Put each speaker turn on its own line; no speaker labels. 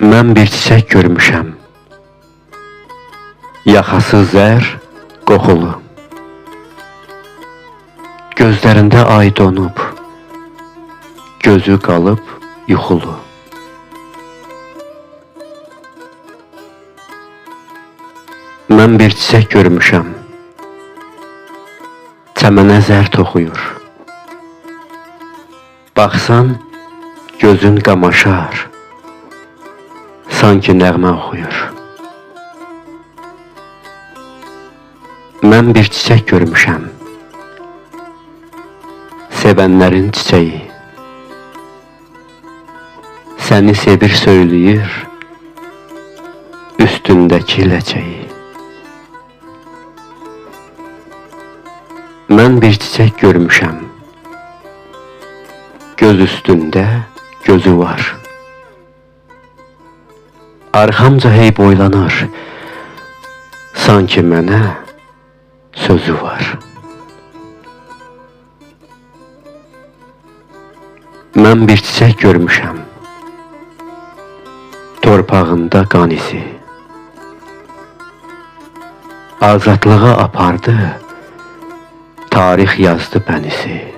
Mən bir çiçək görmüşəm, yaxası zər, qoxulu. Gözlərində ay donub, gözü qalıb yuxulu. Mən bir çiçək görmüşəm, çəmənə zər toxuyur. Baxsan, gözün qamaşar, sanki nəğmə oxuyur. Mən bir çiçək görmüşəm, sevənlərin çiçəyi. Səni sevir söyləyir, üstündəki ləçəyi. Mən bir çiçək görmüşəm, göz üstündə gözü var. Arxamca hey boylanır, sanki mənə sözü var. Mən bir çiçək görmüşəm, torpağında qan izi. Azadlığa apardı, tarix yazdı bənisi.